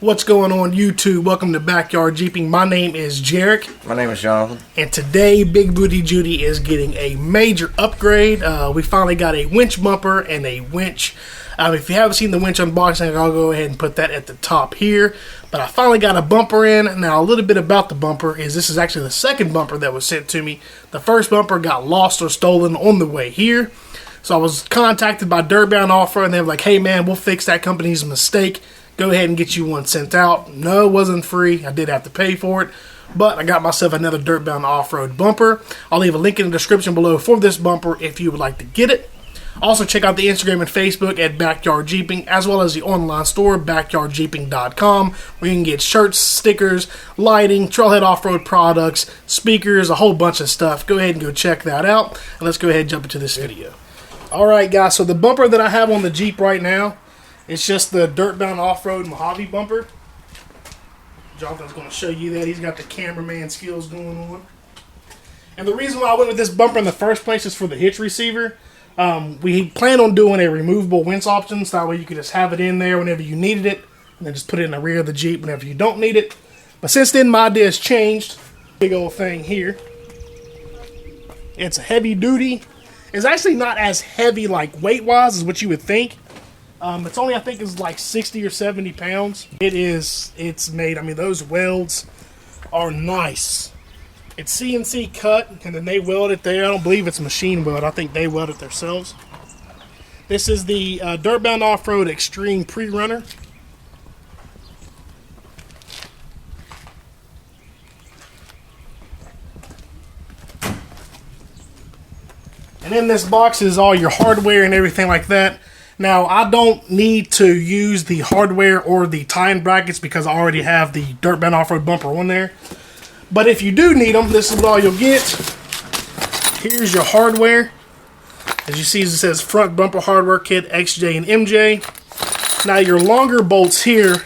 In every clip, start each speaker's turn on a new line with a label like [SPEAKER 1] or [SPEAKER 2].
[SPEAKER 1] What's going on YouTube? Welcome to Backyard Jeeping. My name is Jarek.
[SPEAKER 2] My name is Jonathan.
[SPEAKER 1] And today Big Booty Judy is getting a major upgrade. We finally got a winch bumper and a winch. If you haven't seen the winch unboxing, I'll go ahead and put that at the top here. But I finally got a bumper in. Now a little bit about the bumper is this is actually the second bumper that was sent to me. The first bumper got lost or stolen on the way here. So I was contacted by Dirtbound Off-Road and they were like, hey man, we'll fix that company's mistake. Go ahead and get you one sent out. No, it wasn't free. I did have to pay for it. But I got myself another Dirtbound Off-Road bumper. I'll leave a link in the description below for this bumper if you would like to get it. Also, check out the Instagram and Facebook at Backyard Jeeping, as well as the online store, backyardjeeping.com, where you can get shirts, stickers, lighting, trailhead off-road products, speakers, a whole bunch of stuff. Go ahead and go check that out. And let's go ahead and jump into this video. Alright guys, so the bumper that I have on the Jeep right now, it's just the Dirtbound Off-Road Mojave bumper. Jonathan's going to show you that. He's got the cameraman skills going on. And the reason why I went with this bumper in the first place is for the hitch receiver. We plan on doing a removable winch option, so that way you can just have it in there whenever you needed it, and then just put it in the rear of the Jeep whenever you don't need it. But since then, my idea has changed. Big old thing here. It's a heavy duty. It's actually not as heavy, like weight-wise, as what you would think. It's only, I think, it's like 60 or 70 pounds. It's made, I mean, those welds are nice. It's CNC cut, and then they weld it there. I don't believe it's machine weld. I think they weld it themselves. This is the Dirtbound Off-Road Extreme Pre-Runner. And in this box is all your hardware and everything like that. Now, I don't need to use the hardware or the tie-in brackets because I already have the Dirtbound Off-Road bumper on there. But if you do need them, this is what all you'll get. Here's your hardware. As you see, it says front bumper hardware kit XJ and MJ. Now, your longer bolts here,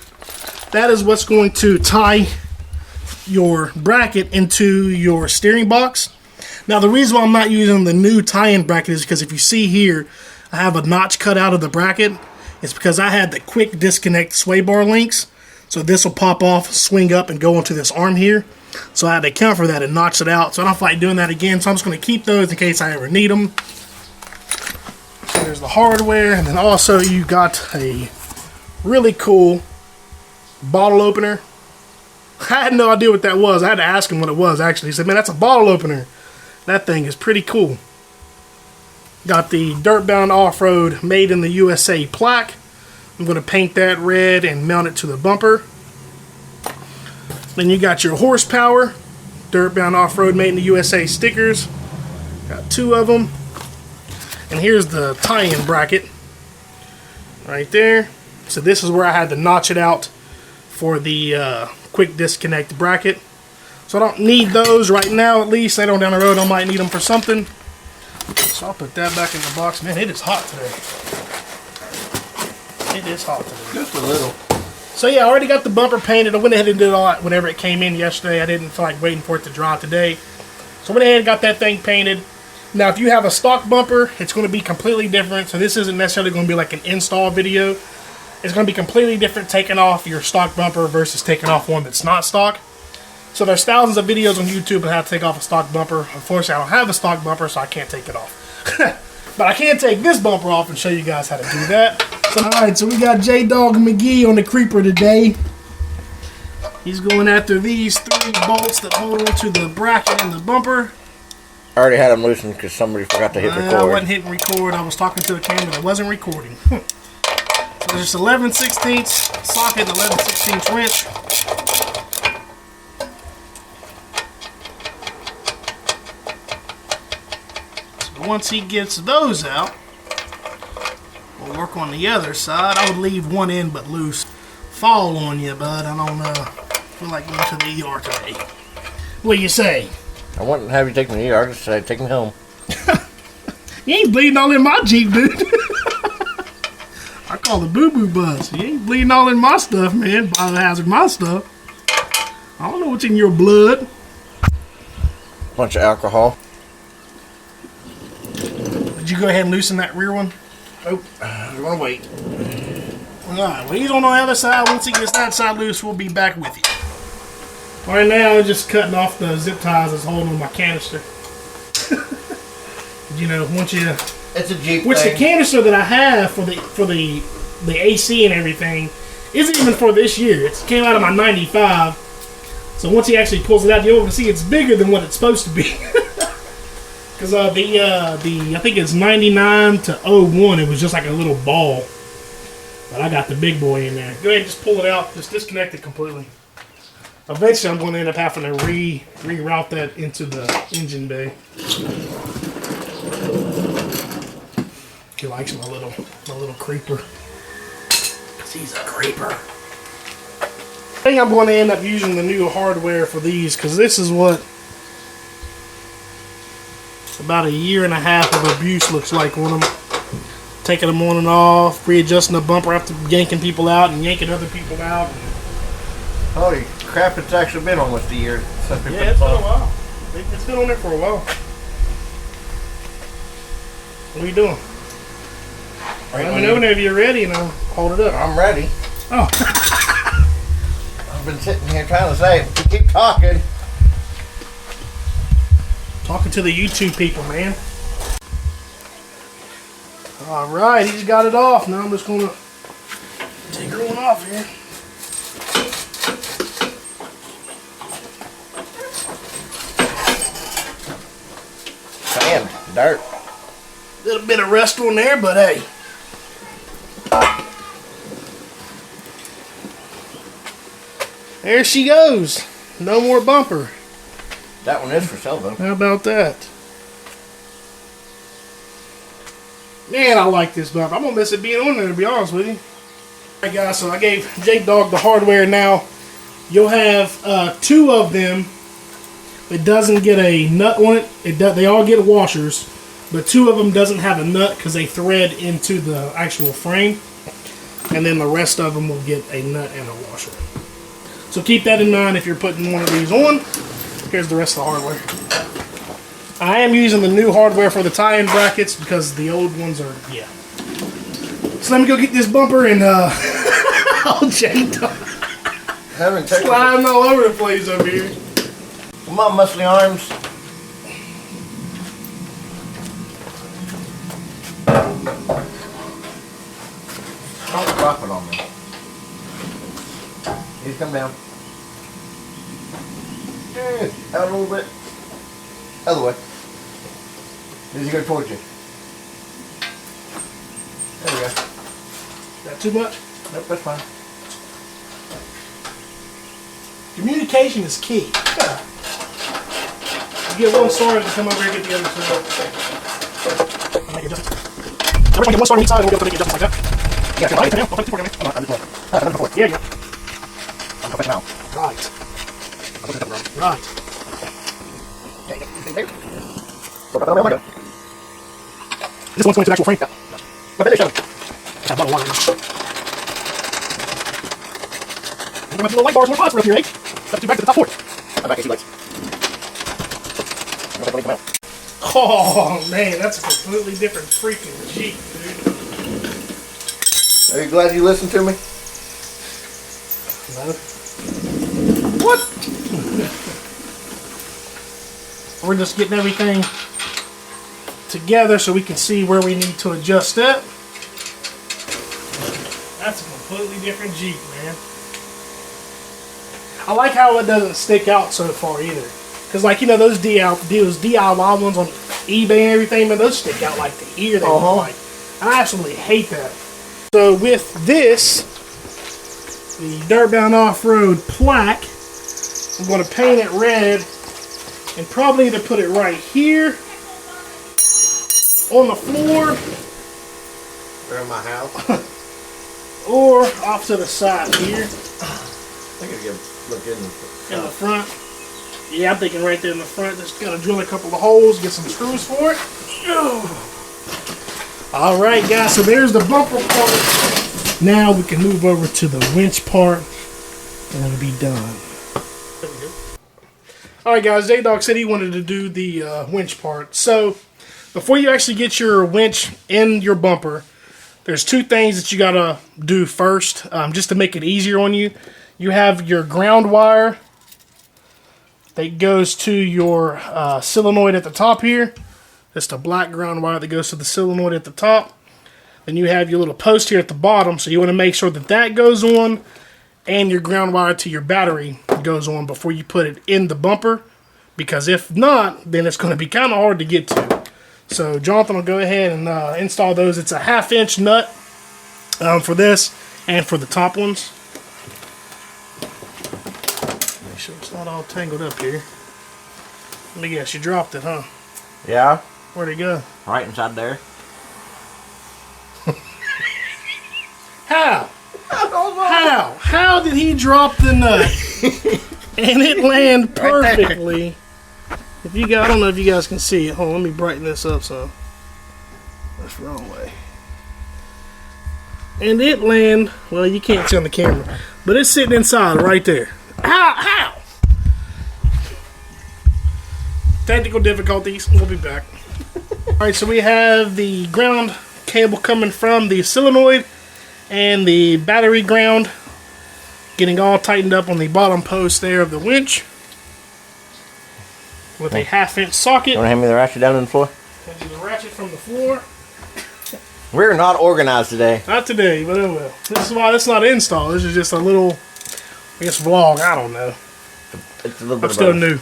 [SPEAKER 1] that is what's going to tie your bracket into your steering box. Now, the reason why I'm not using the new tie-in bracket is because if you see here, I have a notch cut out of the bracket. It's because I had the quick disconnect sway bar links. So this will pop off, swing up, and go onto this arm here. So I had to account for that and notch it out. So I don't feel like doing that again. So I'm just going to keep those in case I ever need them. So there's the hardware. And then also you got a really cool bottle opener. I had no idea what that was. I had to ask him what it was actually. He said, man, that's a bottle opener. That thing is pretty cool. Got the Dirtbound Off-Road Made in the USA plaque. I'm going to paint that red and mount it to the bumper. Then you got your horsepower. Dirtbound Off-Road Made in the USA stickers. Got two of them. And here's the tie-in bracket. Right there. So this is where I had to notch it out for the quick disconnect bracket. So I don't need those right now at least. Later on down the road I might need them for something. So I'll put that back in the box. Man, it is hot today. It is hot today.
[SPEAKER 2] Just a little.
[SPEAKER 1] So yeah, I already got the bumper painted. I went ahead and did it all whenever it came in yesterday. I didn't feel like waiting for it to dry today. So I went ahead and got that thing painted. Now if you have a stock bumper, it's going to be completely different. So this isn't necessarily going to be like an install video. It's going to be completely different taking off your stock bumper versus taking off one that's not stock. So there's thousands of videos on YouTube on how to take off a stock bumper. Unfortunately, I don't have a stock bumper, so I can't take it off. But I can take this bumper off and show you guys how to do that. Alright, so we got J-Dog McGee on the creeper today. He's going after these three bolts that hold on to the bracket and the bumper.
[SPEAKER 2] I already had them loosened because somebody forgot to hit record.
[SPEAKER 1] I wasn't hitting record. I was talking to a camera that wasn't recording. So there's 11/16 socket and 11/16 wrench. Once he gets those out, we'll work on the other side. I would leave one end but loose. Fall on you, bud. I don't feel like going to the ER today. What do you say?
[SPEAKER 2] I wouldn't have you take me to the ER. I just said take me home.
[SPEAKER 1] You ain't bleeding all in my Jeep, dude. I call the boo-boo bus. You ain't bleeding all in my stuff, man. Biohazard my stuff. I don't know what's in your blood.
[SPEAKER 2] Bunch of alcohol.
[SPEAKER 1] Did you go ahead and loosen that rear one? Oh, we're gonna wait. Alright, well he's on the other side. Once he gets that side loose, we'll be back with you. Alright, now I'm just cutting off the zip ties that's holding my canister. You know, once you...
[SPEAKER 2] It's a Jeep
[SPEAKER 1] Which
[SPEAKER 2] thing.
[SPEAKER 1] the canister that I have for the AC and everything isn't even for this year. It came out of my 95. So once he actually pulls it out, you'll can see it's bigger than what it's supposed to be. Because I think it's 99 to 01, it was just like a little ball. But I got the big boy in there. Go ahead and just pull it out. Just disconnect it completely. Eventually I'm going to end up having to reroute that into the engine bay. He likes my little creeper. Because he's a creeper. I think I'm going to end up using the new hardware for these, because this is what about a year and a half of abuse looks like on them. Taking them on and off, readjusting the bumper after yanking people out and yanking other people out.
[SPEAKER 2] Holy crap, it's actually been almost a year since we put
[SPEAKER 1] Yeah, it's
[SPEAKER 2] it
[SPEAKER 1] been a
[SPEAKER 2] on.
[SPEAKER 1] while. It's been on there for a while. What are you doing? Let me know whenever you're ready and I'll hold it up.
[SPEAKER 2] I'm ready.
[SPEAKER 1] Oh.
[SPEAKER 2] I've been sitting here trying to say, keep talking.
[SPEAKER 1] Talking to the YouTube people, man. Alright, he's got it off. Now I'm just going to take her one off here.
[SPEAKER 2] Sand, dirt.
[SPEAKER 1] A little bit of rust on there, but hey. There she goes. No more bumper.
[SPEAKER 2] That one is for sale though.
[SPEAKER 1] How about that? Man, I like this bumper. I'm going to miss it being on there, to be honest with you. Alright guys, so I gave Jake Dog the hardware. Now, you'll have 2 of them. It doesn't get a nut on it. They all get washers. But 2 of them doesn't have a nut because they thread into the actual frame. And then the rest of them will get a nut and a washer. So keep that in mind if you're putting one of these on. Here's the rest of the hardware. I am using the new hardware for the tie-in brackets because the old ones are, yeah. So let me go get this bumper and I'll change sliding all over the place over here.
[SPEAKER 2] Come on, muscly arms. Don't drop it on me. He's come down. Out a little bit. Other way. Does he go towards you? There we go.
[SPEAKER 1] That too much?
[SPEAKER 2] Nope, that's fine.
[SPEAKER 1] Communication is key. You get one started to come over here and get the other side. Make adjustments. Everyone get one star on each side and we'll be able to make adjustments like that. Yeah, I'll take the fork. I'm not before. Yeah, yeah. I'm going now. Right. Right. This one's going to the actual frame. Yeah. But then they show it. I have a bottle of water now. We're going to have light bars more spots for us here, eh? Got 2 back to the top 4. I'm back in 2 lights. Oh man, that's a completely different freaking Jeep, dude.
[SPEAKER 2] Are you glad you listened to me?
[SPEAKER 1] No. What? We're just getting everything together so we can see where we need to adjust it. That's a completely different Jeep, man. I like how it doesn't stick out so far either. Because, like, you know, those DIY ones on eBay and everything, man, those stick out like the ear they look like. I absolutely hate that. So with this, the Dirtbound Off-Road plaque, I'm going to paint it red and probably either put it right here on the floor
[SPEAKER 2] Or in my house.
[SPEAKER 1] or off to the side here
[SPEAKER 2] I gotta look
[SPEAKER 1] in the front. Yeah, I'm thinking right there in the front. Just gotta drill a couple of holes, get some screws for it. Alright guys, so there's the bumper part. Now we can move over to the winch part and it'll be done. There we go. Alright guys, J-Dog said he wanted to do the winch part. So, before you actually get your winch in your bumper, there's two things that you gotta do first, just to make it easier on you. You have your ground wire that goes to your solenoid at the top here. That's the black ground wire that goes to the solenoid at the top. Then you have your little post here at the bottom, so you want to make sure that that goes on, and your ground wire to your battery goes on before you put it in the bumper, because if not, then it's going to be kind of hard to get to. So Jonathan will go ahead and install those. It's a 1/2 inch nut for this and for the top ones. Make sure it's not all tangled up here. Let me guess, you dropped it, huh?
[SPEAKER 2] Yeah.
[SPEAKER 1] Where'd it go?
[SPEAKER 2] Right inside there.
[SPEAKER 1] How? How did he drop the nut and it land perfectly? If you guys, I don't know if you guys can see it. Hold on, let me brighten this up some. That's the wrong way. And it land, well, you can't see on the camera, but it's sitting inside right there. How? Technical difficulties. We'll be back. Alright, so we have the ground cable coming from the solenoid and the battery ground getting all tightened up on the bottom post there of the winch with a 1/2 inch socket.
[SPEAKER 2] You want to hand me the ratchet down on the floor?
[SPEAKER 1] Hand you the ratchet from the floor.
[SPEAKER 2] We're not organized today.
[SPEAKER 1] Not today, but it will. This is why this is not an install. This is just a little, I guess, vlog. I don't know.
[SPEAKER 2] It's a little bit
[SPEAKER 1] I'm still new.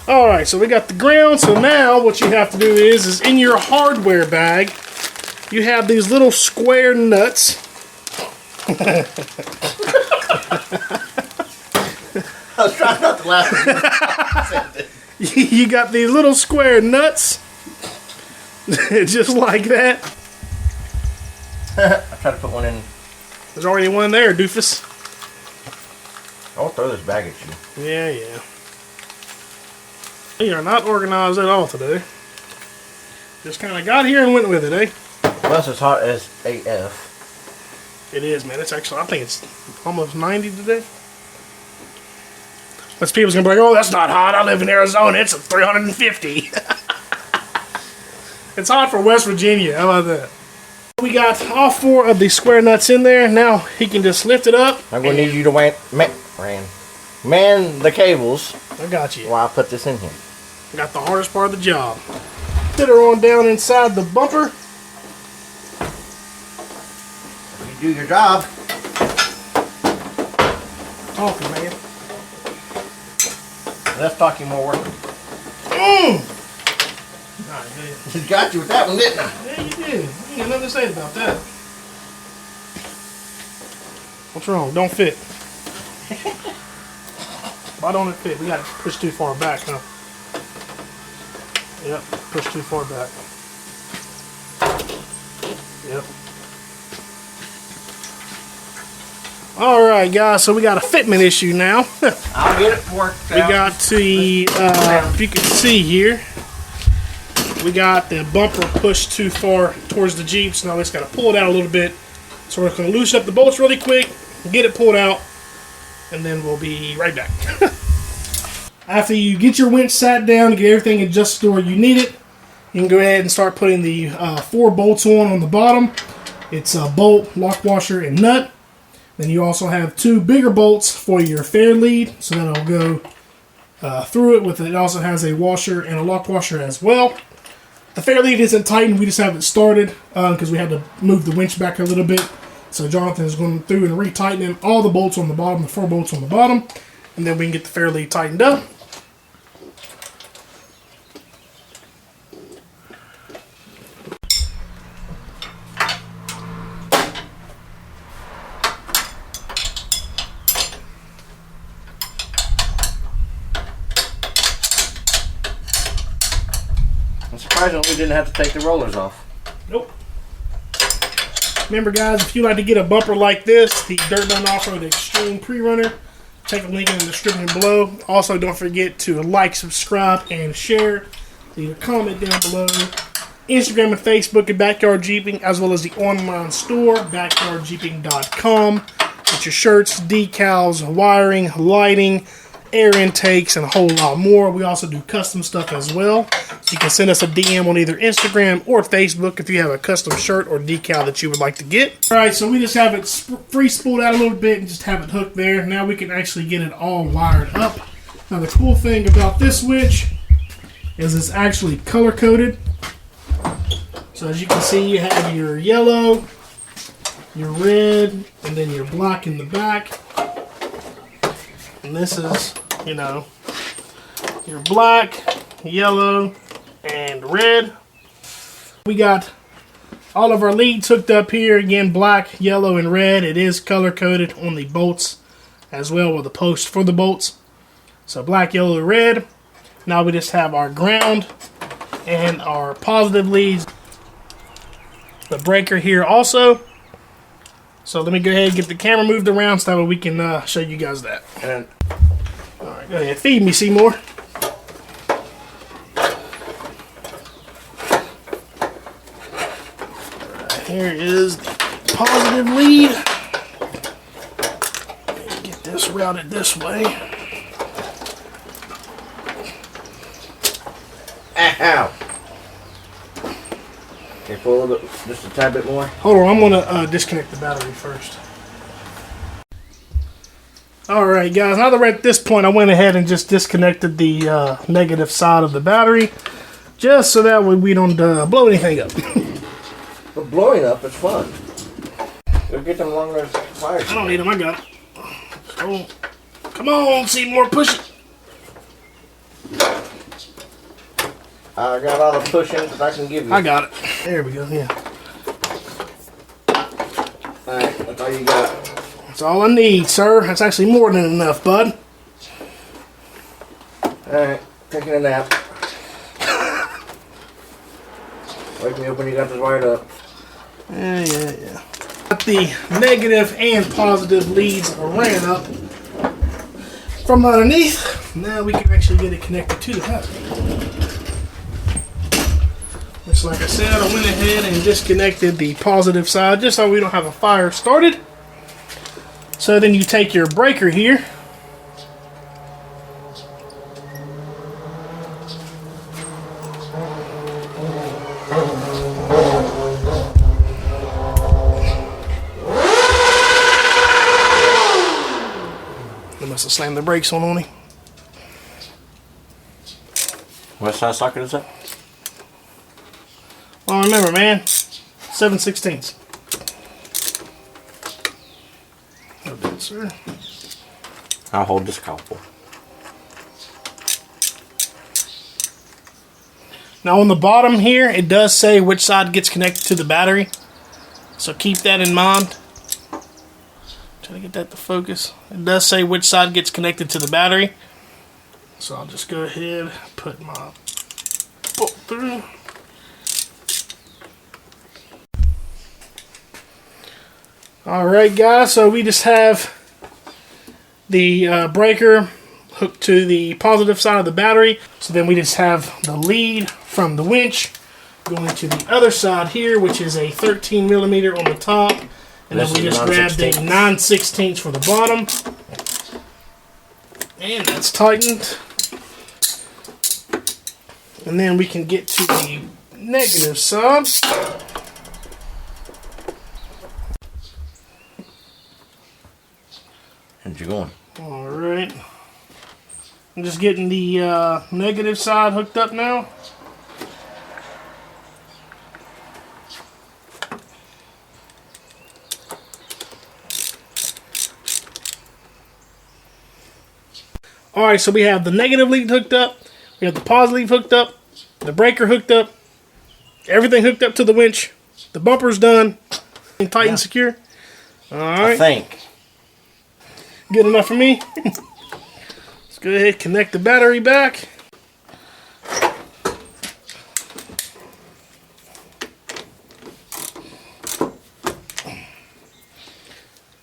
[SPEAKER 1] Alright, so we got the ground. So now what you have to do is in your hardware bag, you have these little square nuts.
[SPEAKER 2] I was trying not to laugh.
[SPEAKER 1] You got these little square nuts. Just like that.
[SPEAKER 2] I tried to put one in.
[SPEAKER 1] There's already one there, doofus.
[SPEAKER 2] I'll throw this bag at you.
[SPEAKER 1] Yeah. We are not organized at all today. Just kind of got here and went with it, eh?
[SPEAKER 2] Plus it's hot as AF.
[SPEAKER 1] It is, man. It's actually, I think it's almost 90 today. But people's going to be like, oh, that's not hot. I live in Arizona. It's 350. It's hot for West Virginia. How about that? We got all 4 of the square nuts in there. Now he can just lift it up.
[SPEAKER 2] I'm going to need you to man the cables
[SPEAKER 1] I got you.
[SPEAKER 2] while I put this in here.
[SPEAKER 1] Got the hardest part of the job. Fit her on down inside the bumper.
[SPEAKER 2] You do your job.
[SPEAKER 1] Talking, man.
[SPEAKER 2] Let's talk you more work.
[SPEAKER 1] Alright, man.
[SPEAKER 2] Got you with that one, didn't I?
[SPEAKER 1] Yeah, you did. You got nothing to say about that. What's wrong? Don't fit. Why don't it fit? We got to push too far back, huh? Yep, push too far back. Yep. Alright, guys, so we got a fitment issue now.
[SPEAKER 2] I'll get it worked out.
[SPEAKER 1] We got the, if you can see here, we got the bumper pushed too far towards the Jeep, so now we just got to pull it out a little bit. So we're going to loosen up the bolts really quick, get it pulled out, and then we'll be right back. After you get your winch sat down, get everything adjusted to where you need it, you can go ahead and start putting the 4 bolts on the bottom. It's a bolt, lock washer, and nut. Then you also have 2 bigger bolts for your fair lead, so that'll go through it. With it also has a washer and a lock washer as well. The fair lead isn't tightened, we just have it started because we had to move the winch back a little bit. So Jonathan is going through and retightening all the bolts on the bottom, the 4 bolts on the bottom, and then we can get the fair lead tightened up.
[SPEAKER 2] I'm surprised that we didn't have to take the rollers off.
[SPEAKER 1] Nope. Remember, guys, if you like to get a bumper like this, the Dirt Bun Off-Road Extreme Pre-Runner, check the link in the description below. Also, don't forget to like, subscribe, and share. Leave a comment down below. Instagram and Facebook at Backyard Jeeping, as well as the online store, backyardjeeping.com. Get your shirts, decals, wiring, lighting, air intakes, and a whole lot more. We also do custom stuff as well. So you can send us a DM on either Instagram or Facebook if you have a custom shirt or decal that you would like to get. Alright, so we just have it free spooled out a little bit and just have it hooked there. Now we can actually get it all wired up. Now the cool thing about this winch is it's actually color coded. So as you can see, you have your yellow, your red, and then your black in the back. And this is, you know, your black, yellow, and red. We got all of our leads hooked up here. Again, black, yellow, and red. It is color coded on the bolts as well, with the post for the bolts. So black, yellow, red. Now we just have our ground and our positive leads. The breaker here also. So let me go ahead and get the camera moved around so that way we can show you guys that. Alright, go ahead. Feed me, Seymour. Right, here is the positive lead. Get this routed this way.
[SPEAKER 2] Ow! Okay, pull a little bit, just a tad bit more.
[SPEAKER 1] Hold on, I'm gonna disconnect the battery first. Alright guys, now that we're at this point, I went ahead and just disconnected the negative side of the battery, just so that way we don't blow anything up.
[SPEAKER 2] But blowing up is fun. Go get them long range fires.
[SPEAKER 1] I don't need them, I got it. So, come on, Seymour, push it.
[SPEAKER 2] I got all the pushing that I can give you.
[SPEAKER 1] I got it. There we go, yeah.
[SPEAKER 2] Alright, that's all you got.
[SPEAKER 1] That's all I need, sir. That's actually more than enough, bud.
[SPEAKER 2] Alright, taking a nap. Wake me up when you got this wired up.
[SPEAKER 1] Yeah. Got the negative and positive leads ran up from underneath. Now we can actually get it connected to the battery. Which, like I said, I went ahead and disconnected the positive side just so we don't have a fire started. So then you take your breaker here. I must have slammed the brakes on him.
[SPEAKER 2] What size socket is that?
[SPEAKER 1] Well, remember, man, 7/16. No good, sir.
[SPEAKER 2] I'll hold this couple.
[SPEAKER 1] Now on the bottom here, it does say which side gets connected to the battery. So keep that in mind. Trying to get that to focus. It does say which side gets connected to the battery. So I'll just go ahead and put my bolt through. Alright guys, so we just have the breaker hooked to the positive side of the battery. So then we just have the lead from the winch going to the other side here, which is a 13 millimeter on the top. And then we just grabbed a 9/16 for the bottom. And that's tightened. And then we can get to the negative side.
[SPEAKER 2] Where'd you going?
[SPEAKER 1] Alright. I'm just getting the negative side hooked up now. Alright, so we have the negative lead hooked up. We have the positive hooked up. The breaker hooked up. Everything hooked up to the winch. The bumper's done. And tight and secure. Alright.
[SPEAKER 2] I think.
[SPEAKER 1] Good enough for me. Let's go ahead and connect the battery back.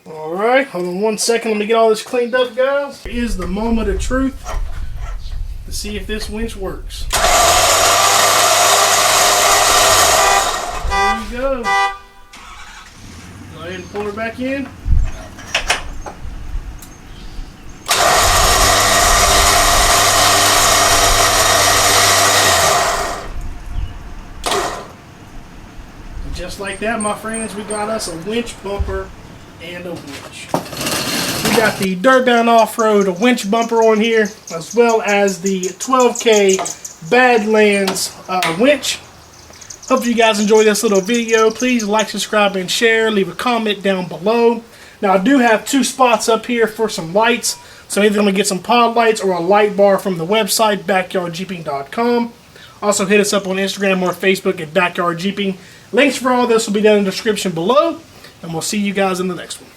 [SPEAKER 1] Alright, hold on 1 second. Let me get all this cleaned up, guys. Here's the moment of truth to see if this winch works. There we go. Go ahead and pull her back in. just like that, my friends, we got us a winch bumper and a winch. We got the Dirtbound Off-Road winch bumper on here, as well as the 12K Badlands winch. Hope you guys enjoyed this little video. Please like, subscribe, and share. Leave a comment down below. Now, I do have 2 spots up here for some lights. So either I'm going to get some pod lights or a light bar from the website, backyardjeeping.com. Also, hit us up on Instagram or Facebook at Backyard Jeeping. Links for all this will be down in the description below. And we'll see you guys in the next one.